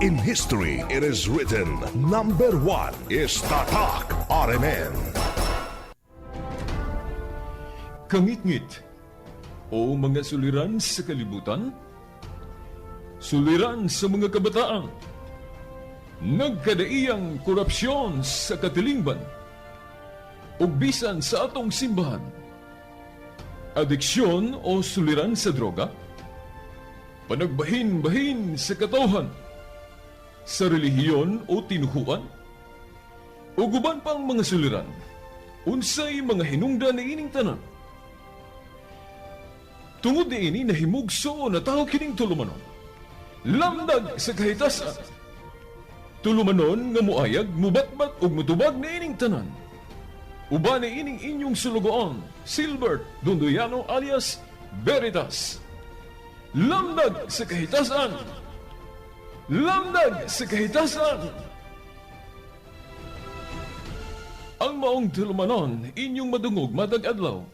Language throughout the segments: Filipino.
In history, it is written, number 1 is Tatak RMN. Kangit-ngit o mga suliran sa kalibutan, suliran sa mga kabataan, nagkadaiyang korupsyon sa katilingban, ug bisan sa atong simbahan, adiksyon o suliran sa droga, panagbahin-bahin sa katawhan, sa relihiyon o tinuhuan, o guban pang mga suliran, unsay mga hinungdan ni ining tanan. Tungod ni ini nahimugso na tao kining tulumanon, lamdag sa kahitasan, tulumanon nga muayag, mubatbat ug mutubag na ining tanan. Uban ni ining inyong sulugoon, Silbert Dundoyano alias Veritas. Lamdag sa kahitasan! Lamdag sa kahitasan! Ang maong tulumanon, inyong madungog matag adlaw.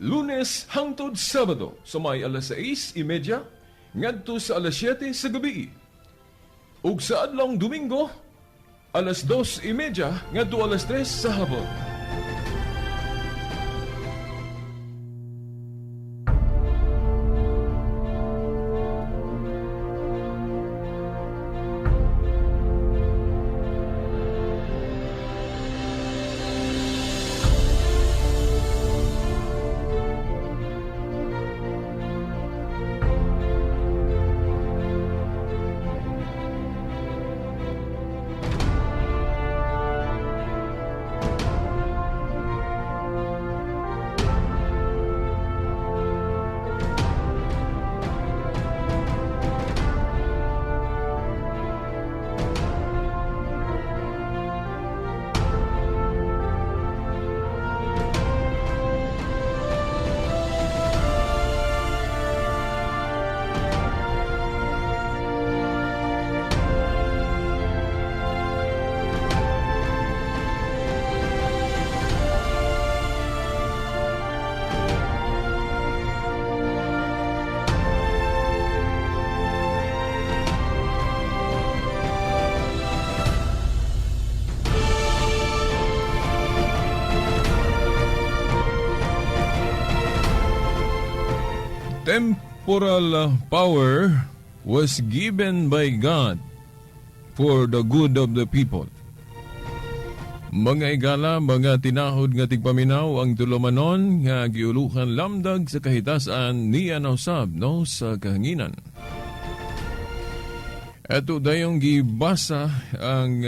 Lunes hangtod Sabado sa may alas 6:30 ngadto sa alas 7 sa gabi. Ug sa adlawng Domingo, alas 2:30 ngadto alas 3 sa hapon. Temporal power was given by God for the good of the people. Mga igala, mga tinahod nga tigpaminaw ang tulumanon nga giulukan lamdag sa kahitasan niya nausab no sa kahanginan. Ato dayong gibasa ang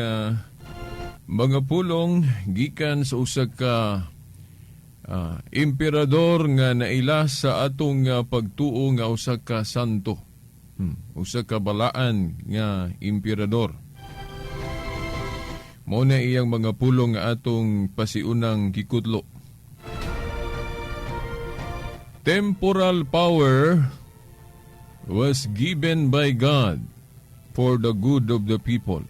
mga pulong gikan sa usa ka emperador nga naila sa atong pagtuo nga usa ka santo. Usa ka balaan nga emperador. Mao na iyang mga pulong nga atong pasiunang gikudlo. Temporal power was given by God for the good of the people.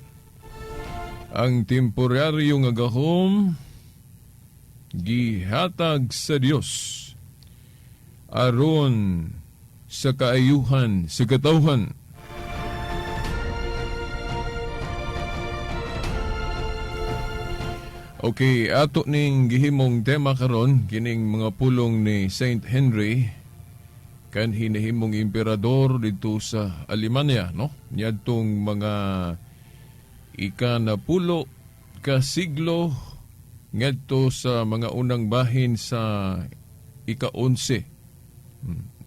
Ang temporaryo nga gahom gihatag sa Dios aron sa kaayuhan sa katawhan. Okay, ato ning gihimong tema karon kining mga pulong ni Saint Henry kan hinahimong emperador dito sa Alemanya, no? Niadtong mga ika-10 ka siglo ngadto sa mga unang bahin sa ika-11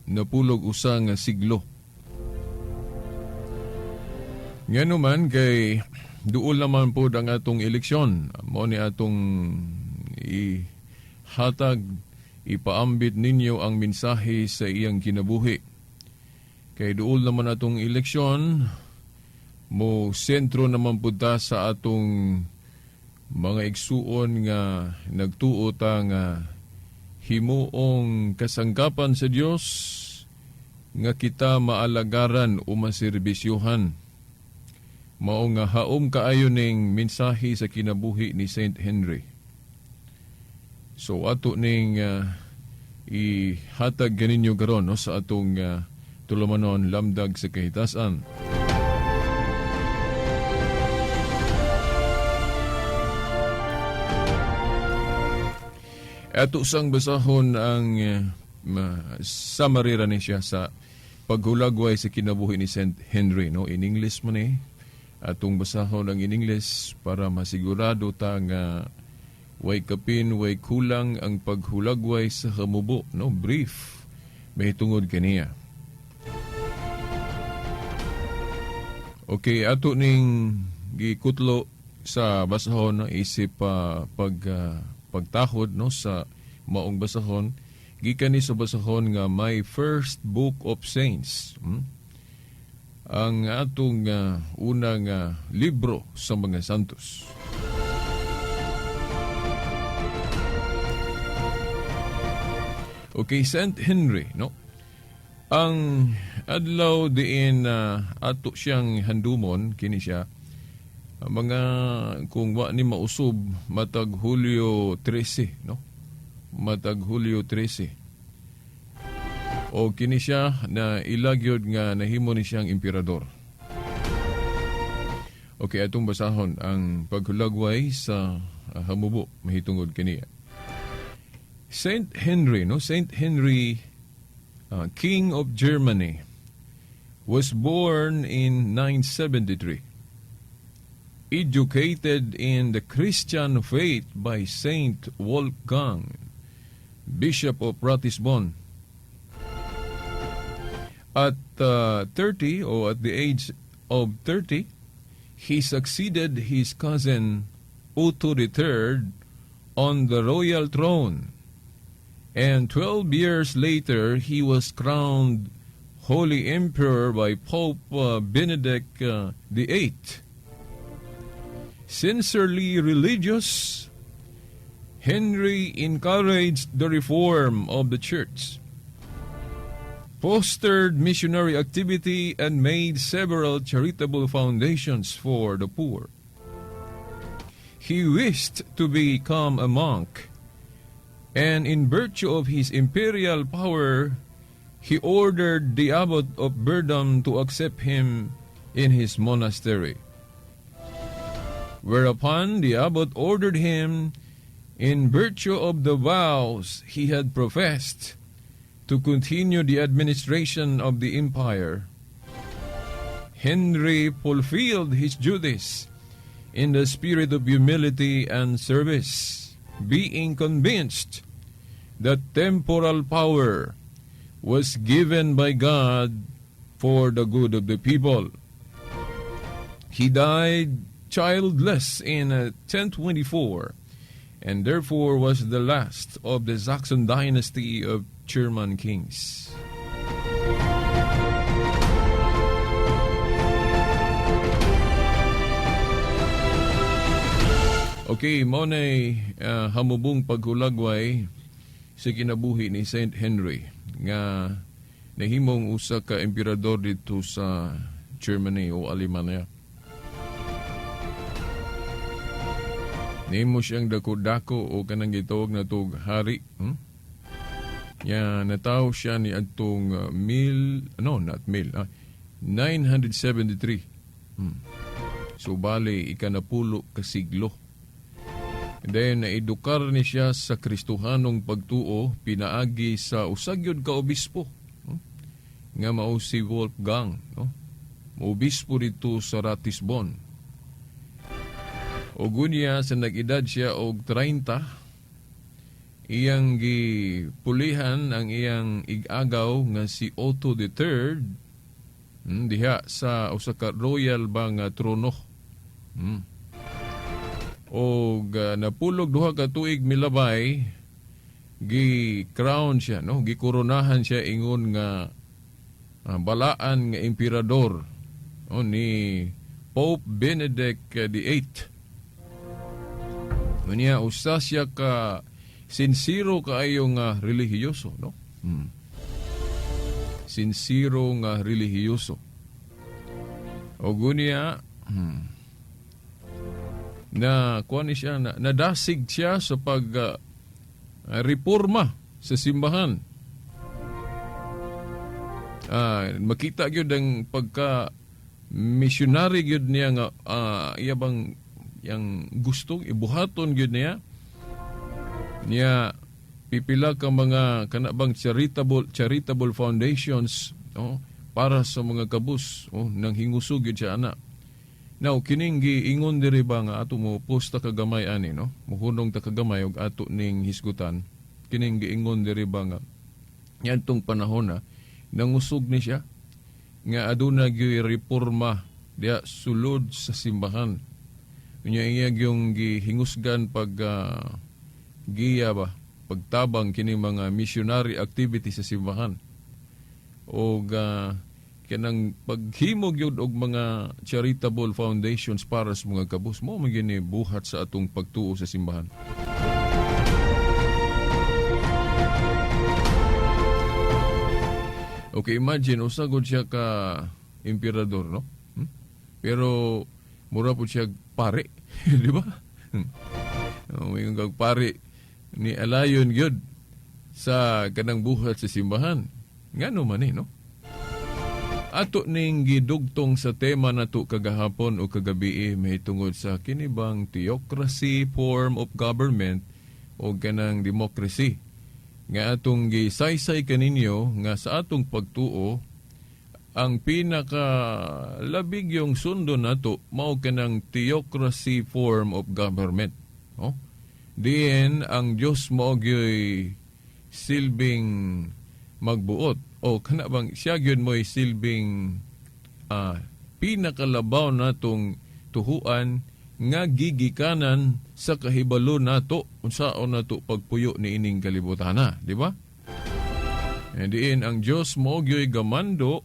napulog usa nga siglo. Ngano man kay duol naman po ang atong eleksyon. Mao ni atong ihatag, ipaambit ninyo ang mensahe sa iyang kinabuhi. Kay duol naman atong eleksyon, mo sentro naman po ta sa atong mga igsuon nga nagtuo ta nga himuong kasangkapan sa Dios nga kita maalagaran o maserbisyuhan. Mao nga haom kaayo ning mensahe sa kinabuhi ni Saint Henry. So ato ning ihatag ganinyo karon no, sa atong tulumanon lamdag sa kahitasan. Ato sang basahon ang summary ra ni siya sa paghulagway sa kinabuhi ni Saint Henry, no? In English man atong basahon ang in English para masigurado ta nga way kapin, way kulang ang paghulagway sa hamubo, no? Brief mahitungod kaniya. Okay, ato ning gikutlo sa basahon, no? Isip pagtahod, no, sa maong basahon gikan ni sa basahon nga may First Book of Saints, ang atong unang libro sa mga santos. Okay, Saint Henry, no? Ang adlaw diin ato siyang handumon kini siya mga kung wa ni mausob matag Hulyo 13, no? Matag Hulyo 13. O kini siya na ilagyod nga nahimo ni siyang emperador. Okay, atong basahon ang paghulagway sa hamubo mahitungod kaniya. Saint Henry, no? Saint Henry, King of Germany, was born in 973. Educated in the Christian faith by Saint Wolfgang, Bishop of Ratisbon. At 30, or at the age of 30, he succeeded his cousin Otto III on the royal throne. And 12 years later, he was crowned Holy Emperor by Pope Benedict VIII. Sincerely religious, Henry encouraged the reform of the church, fostered missionary activity, and made several charitable foundations for the poor. He wished to become a monk, and in virtue of his imperial power, he ordered the abbot of Verdun to accept him in his monastery. Whereupon the abbot ordered him, in virtue of the vows he had professed, to continue the administration of the empire. Henry fulfilled his duties in the spirit of humility and service, being convinced that temporal power was given by God for the good of the people. He died childless in 1024, and therefore was the last of the Saxon dynasty of German kings. Okay, mo na'y hamubong paghulagway sa kinabuhi ni Saint Henry nga nahimong usa ka emperador dito sa Germany o Alemania. Nimo siyang dako-dako o kanang gitawag na tog hari. Nataw siya ni adtong 973. So bali ikanapulo ka siglo. And then naedukar ni siya sa Kristohanong pagtuo pinaagi sa usagyod ka obispo, nga mao si Wolfgang, no? Obispo dito sa Ratisbon. O gunya sa nag-edad siya og 30, iyang gipulihan ang iyang igagaw nga si Otto III diha sa usa ka royal bang trono. Og napulog duha ka tuig milabay, gi-crown siya, no? Gikoronahan siya ingon nga balaan nga emperador, no, ni Pope Benedict VIII. Unya usa siya ka sinsiro kaayo nga relihiyoso, no? Sinsiro nga relihiyoso. O gunya na kuan siya nadasig siya sa pag reforma sa simbahan. Makita gyud ang pagka missionary gyud niya nga iya bang yang gusto ibuhaton gyud niya pipila ka mga kanabang charitable foundations, no, para sa mga kabus, nang hingusog yun siya ana. Now, kining giingon diri ba nga ato mo posta kagamay ani, no? Muhunong ta kagamay og ato ning hisgutan. Kining giingon diri ba nga yan tong panahon na nangusog ni siya nga aduna gyud reforma diya sulod sa simbahan. Unya iya yung gihingusgan pag giya ba pagtabang kini mga missionary activity sa simbahan. O kanang paghimog yun og mga charitable foundations para sa mga kabus mo magini buhat sa atong pagtuo sa simbahan. Okay, imagine usagod siya ka emperador, no? Pero mura po siya pare, di ba? May kag pare ni alayon gyud sa kanang buhat sa simbahan. Ngano man no? Ato ning gidugtong sa tema nato kagahapon o kagabi may tungod sa kinibang theocracy form of government o kanang democracy. Nga atong gisaysay kaninyo nga sa atong pagtuo ang pinaka labig yung sundo nato mao kanang theocracy form of government. No? Diin ang Dios mao gyoy silbing magbuot o kana bang siya gyud mo'y silbing pinakalabaw natong tuhuan nga gigikanan sa kahibalo nato unsaon nato pagpuyo ni ining kalibutana, di ba? Diin ang Dios mao gyoy gamando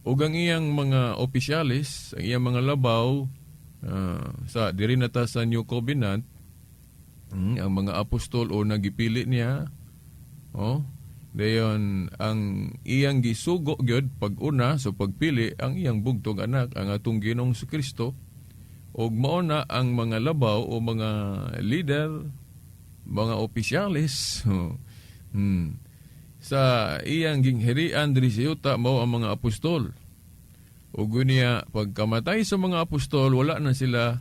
ug ang iyang mga opisyalis, ang iyang mga labaw sa diri nata sa New Covenant, ang mga apostol o nagipili niya, dayon ang iyang gisugo gyud pag-una sa pagpili ang iyang bugtong anak ang atong Ginoong Kristo ug mao na ang mga labaw o mga leader, mga opisyalis sa iyang ginghirian diri sa yuta mao ang mga apostol. Ug niya pagkamatay sa mga apostol wala na sila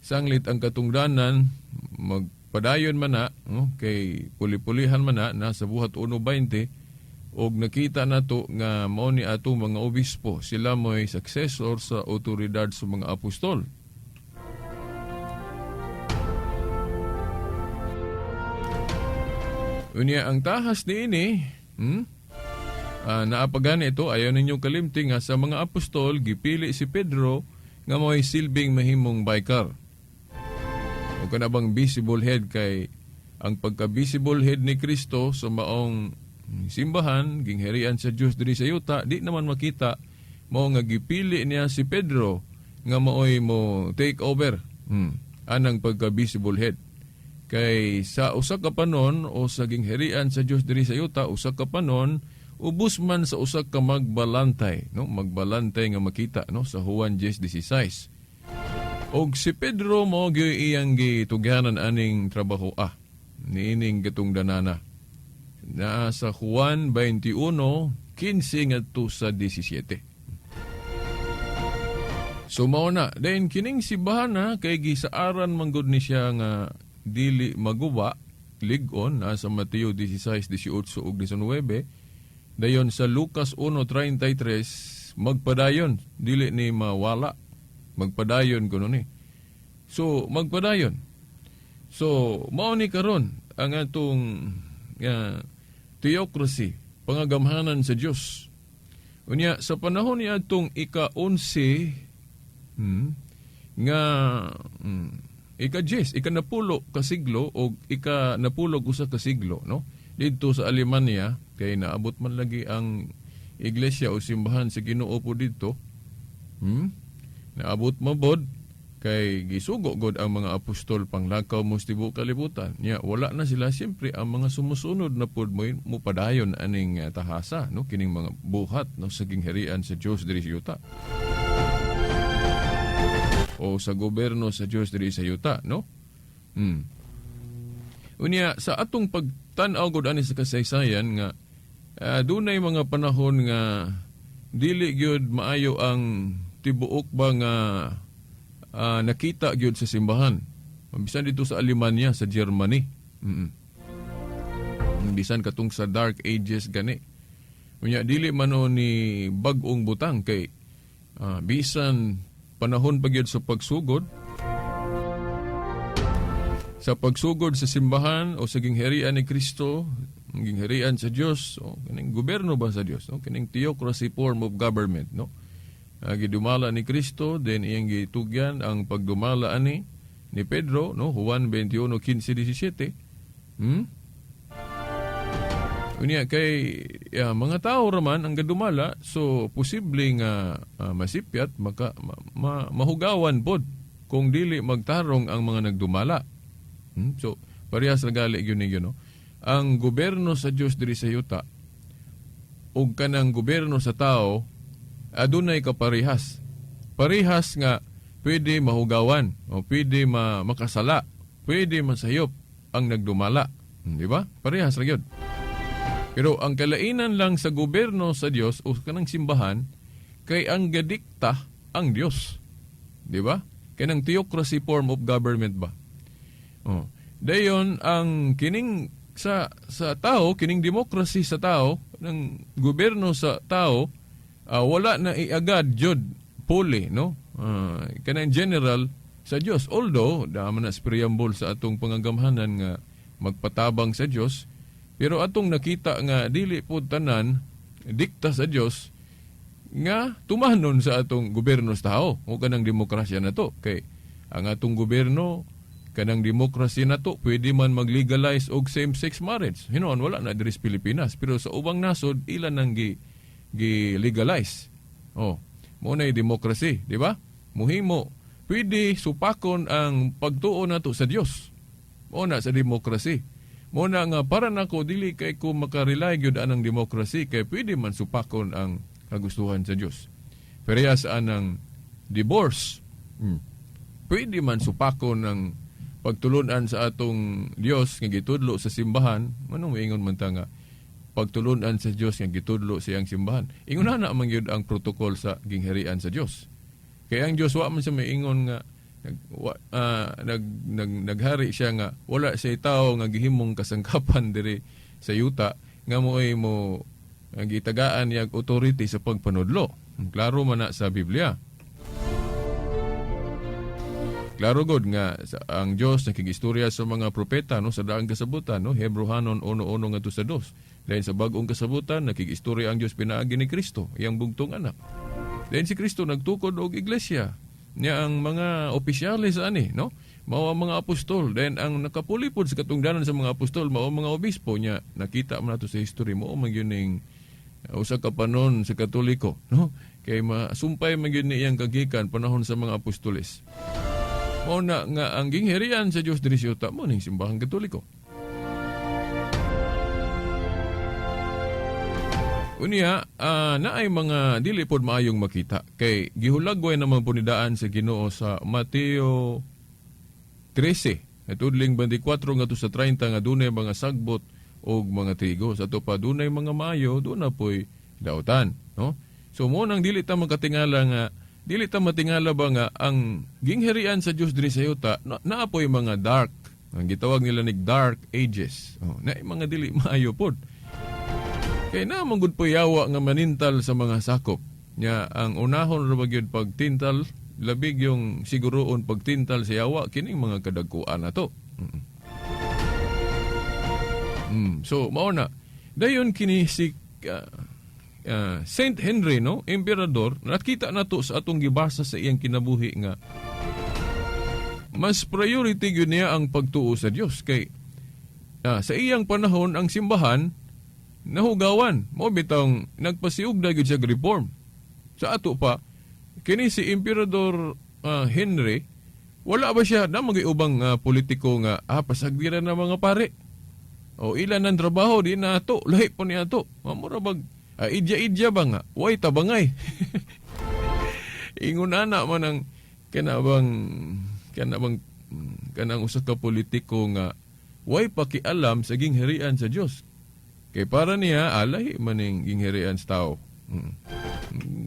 sanglit ang katungdanan magpadayon man na kay puli-pulihan man na nasa buhat 1:20 ug nakita nato nga mao ni atong mga obispo sila mo'y successor sa otoridad sa mga apostol. Unya ang tahas niini naapagan ito ayaw ninyong kalimting nga sa mga apostol gipili si Pedro nga mo'y silbing mahimong baykar. O kanabang visible head kay ang pagka-visible head ni Kristo sa maong simbahan, gingherian sa Diyos diri sa yuta, di naman makita mao nga gipili niya si Pedro nga maoy mo take over anang pagka-visible head. Kay sa usa ka panon o sa gingherian sa Diyos diri sa yuta, usa ka panon ubos man sa usa ka magbalantay, no? Magbalantay nga makita, no, sa Juan 10:16. Og si Pedro mo gyoy iyang gitugyanan aning trabaho niining katungdanana. Na sa Juan 21:15 ngadto sa 17. So mao na, then kining simbahan kay gisaaran manggod ni siya nga dili maguba, lig-on sa Mateo 16:18 ug 19. Dayon sa Lucas 1:33 magpadayon, dili ni mawala. Magpadayon kuno ni. So magpadayon. So mao ni karon ang atong theocracy, pangagamhanan sa Dios. Unya sa panahon ni atong ika-11 nga ika-10, ika-napulo ka siglo o ika-napulog usa ka siglo, no? Dito sa Alemania kay naabot man lagi ang iglesia o simbahan sa Ginoo po dito. Naabot mabod kay gisugo god ang mga apostol panglakaw mo sa tibuok kalibutan. Nya wala na sila, siyempre ang mga sumusunod na pud mo padayon aning tahasa, no, kining mga buhat no sa gingharian sa Dios diri sa yuta. O sa gobyerno sa Dios diri sa yuta, no? Unya sa atong pagtan-aw gud ani sa kasaysayan nga dunay mga panahon nga dili gyud maayo ang tibuok ba nga nakita gyud sa simbahan. Mabisan dito sa Alemania, sa Germany. Bisan katong sa Dark Ages gani. Unya dili man o ni bag-ong butang kay bisan panahon pa gyud sa pagsugod sa simbahan o sa gingharian ni Kristo, ang gingharian sa Dios, o kining gobyerno ba sa Dios, no? Kining theocracy form of government, no? Gidumala ni Kristo, then iyang gitugyan ang pagdumala ani ni Pedro, no? Juan 21:15-17. Unya kay mga tao raman ang gadumala, so posible nga masipyat mahugawan pod kung dili magtarong ang mga nagdumala. So parehas ragali gyud ni no. Ang gobyerno sa Dios diri sa yuta ug kanang gobyerno sa tao adunay kaparehas. Parehas nga pwede mahugawan o pwede makasala, pwede masayop ang nagdumala, di ba? Parehas ra gyud. Pero ang kalainan lang sa gobyerno sa Dios o kanang simbahan kay ang gadikta ang Dios. Di ba? Kanang theocracy form of government ba? Dayon ang kining sa tao, kining democracy sa tao, ng gobyerno sa tao, wala na iagad jud puli, no? Kanang general sa Dios. Although dama na preamble sa atong pangagamhanan nga magpatabang sa Dios, pero atong nakita nga dili po tanan dikta sa Dios nga tumanon sa atong gobyerno sa tao o kanang demokrasya na to. Kay ang atong gobyerno kanang demokrasya na to pwede man mag-legalize og same-sex marriage. Hinuon wala na diri sa Pilipinas, pero sa ubang nasod ilan nang gi-legalize. Mo na demokrasya, di ba? Muhimo pwede supakon ang pagtuo nato sa Dios. Mo na sa demokrasya. Mo na nga para nako dili kay ko makarely gyud anang demokrasya kay pwede man supakon ang kagustuhan sa Dios. Parehas anang divorce. Pwede man supakon ang pagtulunan sa atong Dios nga gitudlo sa simbahan. Manong moingon man ta nga pagtulunan sa Dios nga gitudlo sa iyang simbahan. Ingon na man gyud ang protocol sa gingharian sa Dios. Kaya ang Dios wa man siya maingon nga naghari siya nga wala siya tao nga gihimong kasangkapan diri sa yuta nga mo'y mo gitagaan niyag authority sa pagpanudlo. Klaro man na sa Biblia. Klaro god nga ang Dios nakigistorya sa mga propeta, no, sa daang kasabutan, no, Hebrehanon 1:1 ngadto sa 2. Dahil sa bag-ong kasabutan nakigistorya ang Dios pinaagi ni Kristo, iyang bugtong anak. Dahil si Kristo nagtukod og iglesia niya ang mga opisyalis ani, no? Mao ang mga apostol. Then ang nakapulipod sa katungdanan sa mga apostol mao ang mga obispo niya. Nakita man nato sa history mo man gyud ning usa ka panon sa Katoliko, no? Kay masumpay man gyud ni iyang kagikan panahon sa mga apostoles. Mao na nga ang gingharian sa Dios diri sa yuta mo ning simbahang Katoliko. Unya, naay mga dili pod maayong makita. Kay gihulagway naman po nidaan sa Ginoo sa Mateo 13. At udling 24 nga to sa 30 nga dunay mga sagbot o mga trigo. Sa to pa dunay mga maayo, doon na po'y dautan. No? So mo nang dili ta matingala ba nga ang gingharian sa Dios diri sa yuta naa po'y mga dark. Ang gitawag nila ni Dark Ages. Naay mga dili maayo pod. Kaya na manggod po yawa nga manintal sa mga sakop. Nya ang unahon ra gyud pagtintal, labig yung siguroon pagtintal sa yawa kining mga kadagkuan nato. So mao na. Dayon kini si Saint Henry, no, emperador, nakita nato sa atong gibasa sa iyang kinabuhi nga mas priority gyud niya ang pagtuo sa Dios kay sa iyang panahon ang simbahan nahugawan mo bitang nagpasiugda gyud sa reform. Sa ato pa kini si Emperador Henry wala ba siya na magiubang politiko nga pasagdira na mga pare o ilan ang trabaho di na ato lahi po ni ato mamura bag idya ba nga way tabangay. Ingon ana man ang kanang usa ka politiko nga way pakialam sa gingharian sa Dios. Kay para niya, alahi maning gingharian sa tao.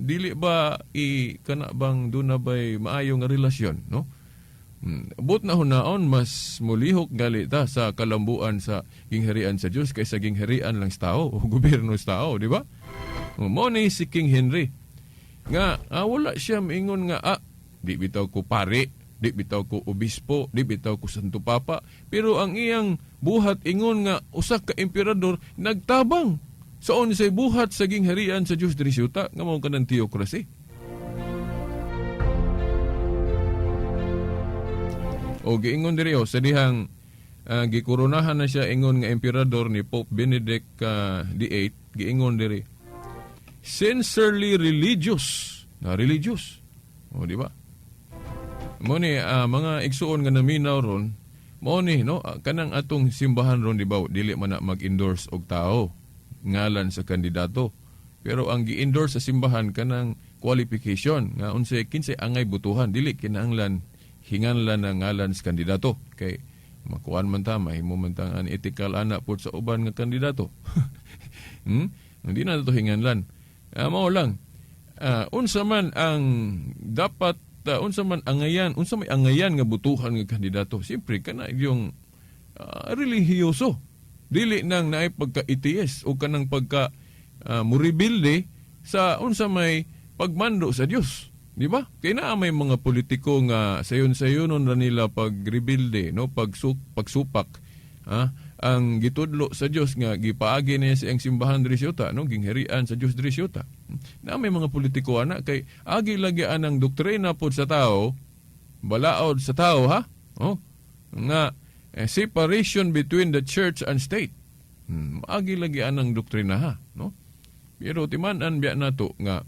Dili ba kana bang doon na ba'y maayong relasyon, no? But na hunaon, mas mulihok gali ta sa kalambuan sa gingharian sa Dios kaysa gingharian lang sa tao o gobyerno sa tao, di ba? Mo ni si King Henry nga wala siya maingon nga di bitaw ko pare, di bitaw ko obispo, di bitaw ko santo papa, pero ang iyang buhat ingon nga usa ka emperador nagtabang sa unsay buhat sa gingharian sa Dios diri sa yuta nga mao kanang theocracy. O giingon diri sa dihang gikoronahan na siya ingon nga emperador ni Pope Benedict VIII, giingon diri sincerely religious. O di ba? Mo ni mga igsuon nga naminaw ron, mo ni no kanang atong simbahan ron di ba dili man na mag-endorse og tao ngalan sa kandidato. Pero ang gi-endorse sa simbahan kanang qualification nga unsay kinsay angay butuhan, dili kinahanglan hinganlan na ngalan sa kandidato kay makuan man ta mahimo man ta an ethical ana pud sa uban nga kandidato. Hindi na to hinganlan. Mao lang unsa man ang dapat unsa man angayan, unsa may angayan nga butuhan nga kandidato, siyempre kana yung relihiyoso, dili nang naay pagka-ETS o kanang pagka muribilde sa unsa may pagmando sa Dios. Di ba? Kaya na may mga politiko nga sayon-sayonon na nila pag-rebuilde, no? Pagsupak. Ang gitudlo sa Dios nga gipaagi niya sa iyang simbahan diri sa yuta, no? Gingharian sa Dios diri sa yuta. Na may mga politiko ana kay agi lagi anang doktrina pod sa tao, balaod sa tao ha? Oh. Nga separation between the church and state. Agi lagi anang doktrina ha, no? Pero timan-an biya nato nga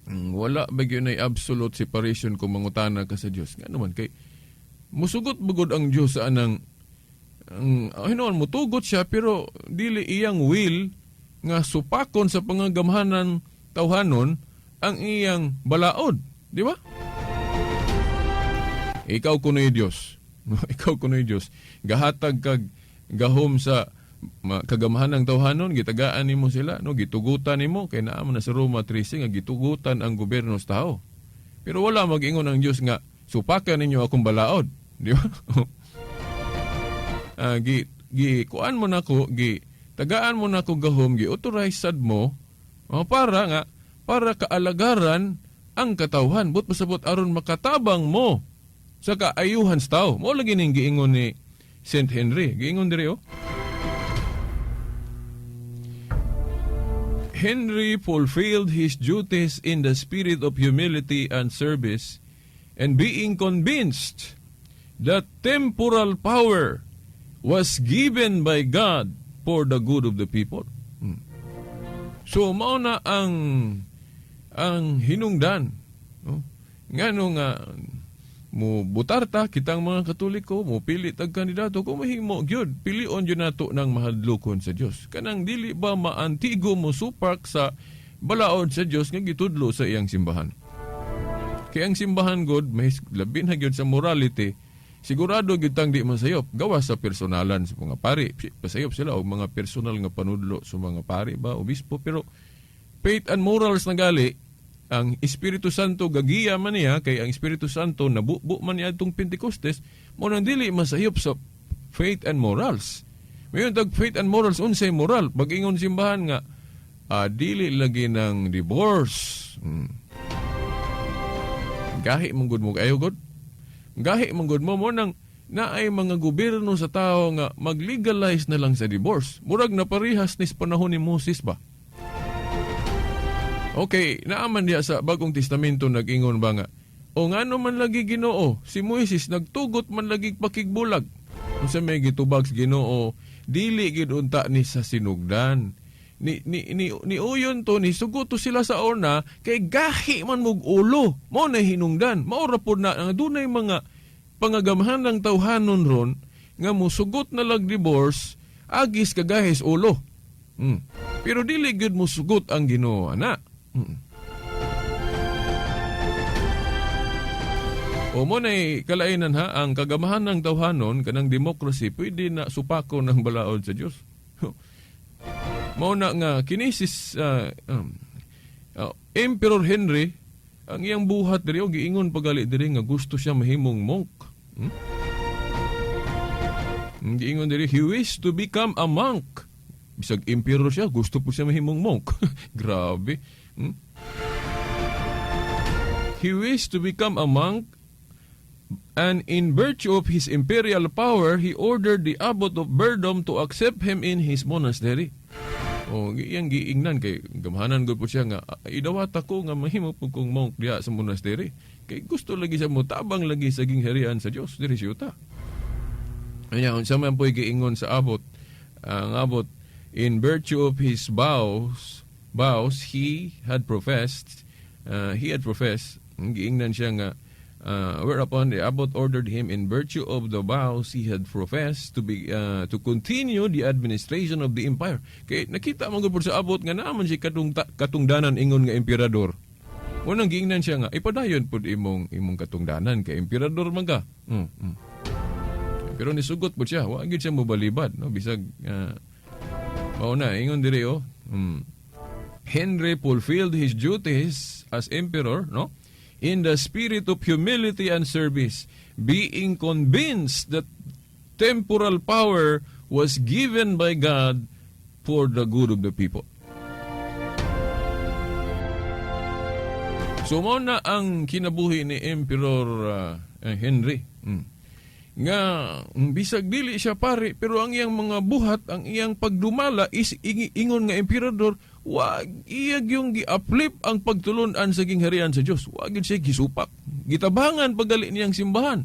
wala bagyo na absolute separation kung mangutana ka sa Diyos. Nga naman, kay musugot bugod ang Diyos sa anang hinoon, mutugot siya, pero dili iyang will nga supakon sa pangagamhanan tawhanon ang iyang balaod. Di ba? Ikaw kuno'y Diyos. Ikaw kuno'y Diyos. Gahatag kag gahom sa kagamahan ng tawhanon, gitagaan nimo sila, no, gitugutan nimo kay naa man sa Roma 13 nga gitugutan ang gobyerno sa tao. Pero wala mag-ingon ang Dios nga supakan ninyo akong balaod, di ba? Kuan mo nako, tagaan mo nako gahom, gi-authorize sad mo para kaalagaran ang katawhan, but pasabot aron makatabang mo sa kaayuhan sa tao. Mo lagi ning giingon ni Saint Henry, giingon diri Henry fulfilled his duties in the spirit of humility and service, and being convinced that temporal power was given by God for the good of the people. So mao na ang hinungdan, no? Ngano nga mo butarta kitang mga Katoliko, mo pili tag kandidato kung mahimo gyud pilion gyud nato nang mahadlokon sa Dios. Kanang dili ba maantigo mo supak sa balaod sa Dios nga gitudlo sa iyang simbahan. Kay ang simbahan god may labi na gyud sa morality, sigurado gyud tang di masayop gawas sa personalan sa mga pari. Pasayop sila og mga personal nga panudlo sa mga pari ba obispo, pero faith and morals na gali ang Espiritu Santo gagiya man niya, kay ang Espiritu Santo nabubo man niya itong Pentecostes, mo nang dili masayop sa faith and morals. Mayon tag faith and morals, unsay moral? Pag-ingon simbahan nga, dili lagi ng divorce. Gahi mong good mo, ayo good? Gahi mong good mo, mo nang naay mga gobyerno sa tao nga mag-legalize na lang sa divorce. Murag na parihas nis panahon ni Moses ba? Okay, naaman diya sa Bagong Testamento nag-ingon ba nga, o ngano man lagi Ginoo, si Moises nagtugot man lagi pakigbulag. Kung sa may gitubag sa Ginoo, dili gid unta ni sa sinugdan. Ni uyon to, ni sugoto sila sa una, kay gahi man mog ulo. Mao na hinungdan. Maura po na, ang dunay mga pangagamahan ng tawhanon ron, nga mo sugot na lag divorce, agis kagahis ulo. Pero dili gid mo sugot ang Ginoo, ana. O mo na'y kalainan ha, ang kagamahan ng tawhanon, kanang demokrasi, pwede na supako ng balaod sa Diyos. Mo na nga, kinisis Emperor Henry, ang iyang buhat diri, o giingon pagali diri nga gusto siya mahimong monk. Giingon diri, he wished to become a monk. Bisag emperor siya, gusto po siya mahimong monk. Grabe. He wished to become a monk, and in virtue of his imperial power, he ordered the abbot of Berdom to accept him in his monastery. O, iyang giingnan kay gamahanan gud po siya nga idawat ako nga mahimo po kong monk diha sa monastery. Kay gusto lagi siya mo tabang lagi sa gingharian sa Dios diri siyuta. Anya unsa man po'y giingon sa abot, ang abot, in virtue of his vows he had professed, giingnan siya nga, whereupon the abbot ordered him in virtue of the vows he had professed to continue the administration of the empire. Kay nakita man gud sa abot nga naman si katungdanan ingon nga emperador. Unang giingnan siya nga ipadayon pud imong katungdanan kay emperador man ka. Pero nisugot po siya, wa gid siya mobalibad, no, bisag mauna ingon diri Henry fulfilled his duties as emperor, no, in the spirit of humility and service, being convinced that temporal power was given by God for the good of the people. So mao na ang kinabuhi ni Emperor Henry. Nga bisag dili siya pare, pero ang iyang mga buhat, ang iyang pagdumala is ingon nga emperador, wag iyag yung gi-uplift ang pagtulunan sa gingharian sa Dios. Wag gyud siya gisupak. Gitabangan pagali niyang simbahan.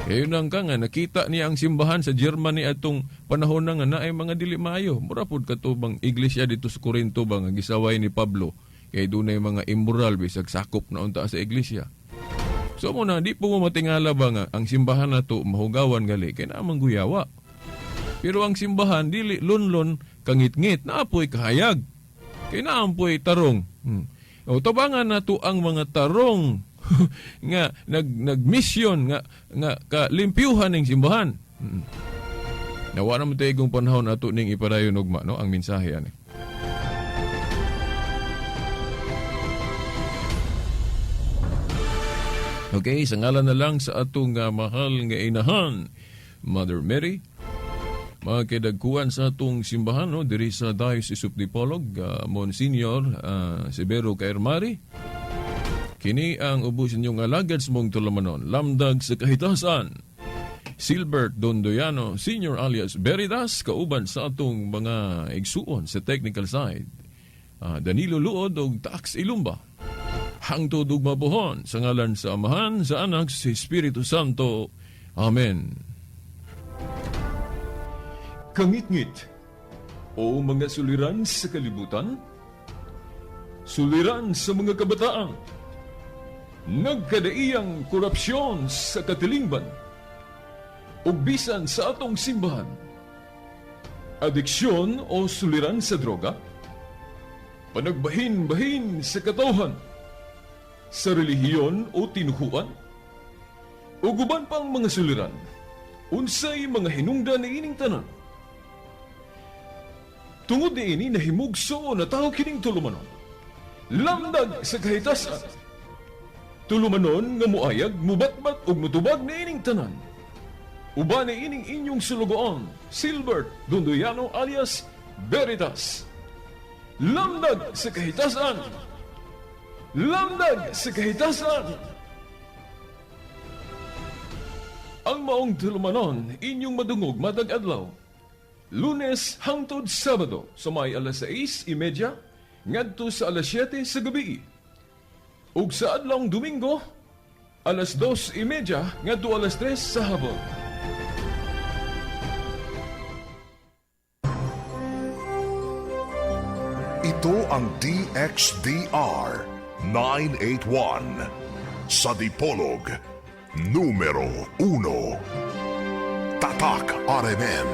Kaya nang ka nga nakita niya ang simbahan sa Germany atong panahon na nga na ay mga dili maayo. Mura pud katubang iglesia dito sa Corinto ba nga gisaway ni Pablo. Kaya dunay mga immoral bisag sakop na unta sa iglesia. So muna, di po mo matingala ba nga ang simbahan na to mahugawan gali kay naamang guyawa. Pero ang simbahan dili lunlon kangit-ngit na apoy kahayag. Kay naampoy tarong. O tabangan na to ang mga tarong nga nagmisyon nga kalimpyuhan ng simbahan. Nawa naman tayo kung panahon ato ning ipadayon ugma, no, ang mensahe ani. Okay, sa ngalan na lang sa atong mahal nga inahan, Mother Mary, mga kidagkuan sa atong simbahan, no, diri sa Diocese of Dipolog, Monsignor Severo Caermari, kini ang ubos inyong alagad sa mong tulamanon, lamdag sa kahitasan, Silbert Dondoyano, Senior alias Veritas, kauban sa atong mga igsuon sa technical side, Danilo Luod o Tax Ilumba. Hangtod ug mabuhon sa ngalan sa Amahan, sa Anak, sa Espiritu Santo. Amen. Kangit-ngit o mga suliran sa kalibutan, suliran sa mga kabataan, nagkadaiyang korupsyon sa katilingban, ug bisan sa atong simbahan, adiksyon o suliran sa droga, panagbahin-bahin sa katawhan, sa relihiyon o tinuhuan, o guban pang mga suliran, unsay mga hinungdan ni ining tanan. Tungod ni ini nahimugso na tao kining tulumanon, lamdag sa kahitasan, tulumanon nga muayag, mubatbat o mutubag ni ining tanan. Uban ni ining inyong sulugoon, Silbert Dondoyano alias Veritas. Lamdag sa kahitasan, lamdag sa kahitasan. Ang maong tulumanon inyong madungog matag adlaw, Lunes hangtod Sabado sa may alas 6:30 ngadto sa alas 7 sa gabi. Ug sa adlawng Domingo alas 2:30 ngadto alas 3 sa hapon. Ito ang DXDR 981 sa Dipolog, numero 1. Tatak RMN.